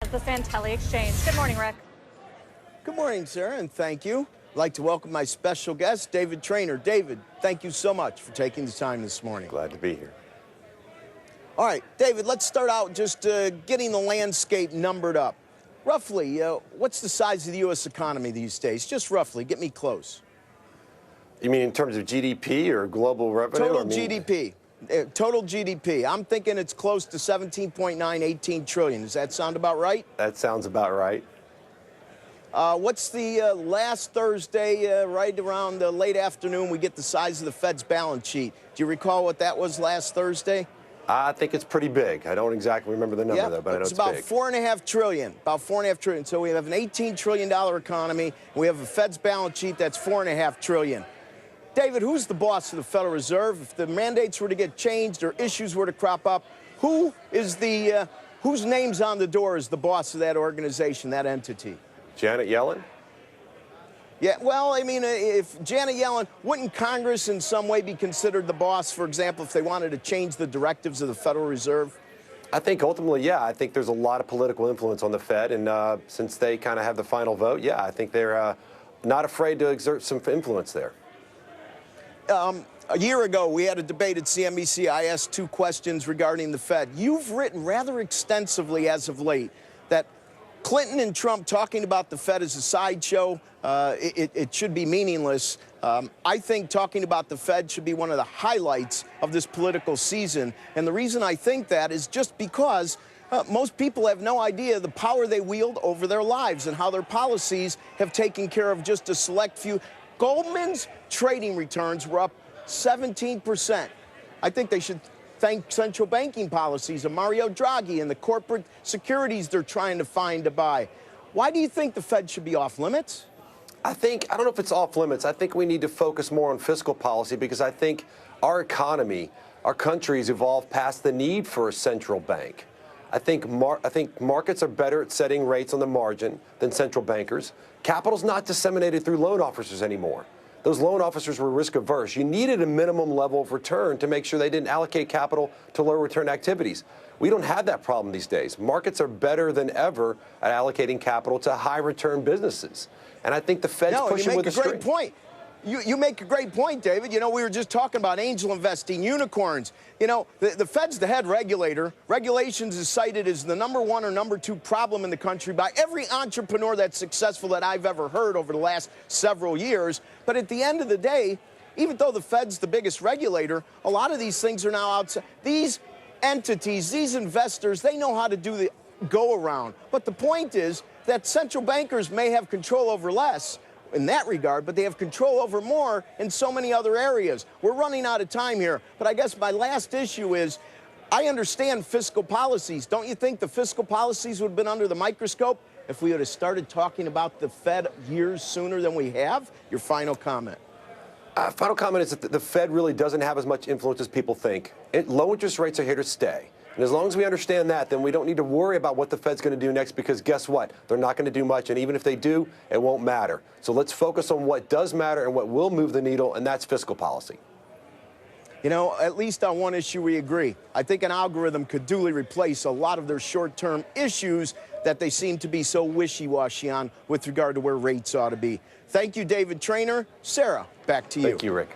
at the Santelli Exchange. Good morning, Rick. Good morning, Sarah, and thank you. I'd like to welcome my special guest, David Traynor. David, thank you so much for taking the time this morning. Glad to be here. All right, David, let's start out just getting the landscape numbered up. Roughly, what's the size of the U.S. economy these days? Just roughly, get me close. You mean in terms of GDP or global revenue? Total GDP. Total GDP. I'm thinking it's close to 17.9, 18 trillion. Does that sound about right? That sounds about right. What's the last Thursday, right around the late afternoon, we get the size of the Fed's balance sheet. Do you recall what that was last Thursday? I think it's pretty big. I don't exactly remember the number, though, but I know it's about big. $4.5 trillion. About $4.5 trillion. So we have an $18 trillion economy. And we have a Fed's balance sheet that's $4.5 trillion. David, who's the boss of the Federal Reserve? If the mandates were to get changed or issues were to crop up, who is the whose name's on the door as the boss of that organization, that entity? Janet Yellen? Yeah, well, I mean, if Janet Yellen, wouldn't Congress in some way be considered the boss, for example, if they wanted to change the directives of the Federal Reserve? I think ultimately, yeah. I think there's a lot of political influence on the Fed, and since they kind of have the final vote, yeah, I think they're not afraid to exert some influence there. A year ago, we had a debate at CNBC. I asked 2 questions regarding the Fed. You've written rather extensively as of late that Clinton and Trump talking about the Fed as a sideshow, it should be meaningless. I think talking about the Fed should be one of the highlights of this political season. And the reason I think that is just because most people have no idea the power they wield over their lives and how their policies have taken care of just a select few. Goldman's trading returns were up 17%. I think they should thank central banking policies of Mario Draghi and the corporate securities they're trying to find to buy. Why do you think the Fed should be off limits? I don't know if it's off limits. I think we need to focus more on fiscal policy because I think our economy, our country's evolved past the need for a central bank. I think markets are better at setting rates on the margin than central bankers. Capital's not disseminated through loan officers anymore. Those loan officers were risk averse. You needed a minimum level of return to make sure they didn't allocate capital to low return activities. We don't have that problem these days. Markets are better than ever at allocating capital to high return businesses. And I think the Fed's pushing with a string. You make a great point. You make a great point, David. You know, we were just talking about angel investing, unicorns. You know, the Fed's the head regulator. Regulations is cited as the #1 or #2 problem in the country by every entrepreneur that's successful that I've ever heard over the last several years. But at the end of the day, even though the Fed's the biggest regulator, a lot of these things are now outside. These entities, these investors, they know how to do the go-around. But the point is that central bankers may have control over less in that regard, but they have control over more in so many other areas. We're running out of time here, but I guess my last issue is I understand fiscal policies. Don't you think the fiscal policies would have been under the microscope if we would have started talking about the Fed years sooner than we have? Your final comment. Final comment is that the Fed really doesn't have as much influence as people think. Low interest rates are here to stay. And as long as we understand that, then we don't need to worry about what the Fed's going to do next because guess what? They're not going to do much. And even if they do, it won't matter. So let's focus on what does matter and what will move the needle, and that's fiscal policy. You know, at least on one issue we agree. I think an algorithm could duly replace a lot of their short-term issues that they seem to be so wishy-washy on with regard to where rates ought to be. Thank you, David Traynor. Sarah, back to you. Thank you, Rick.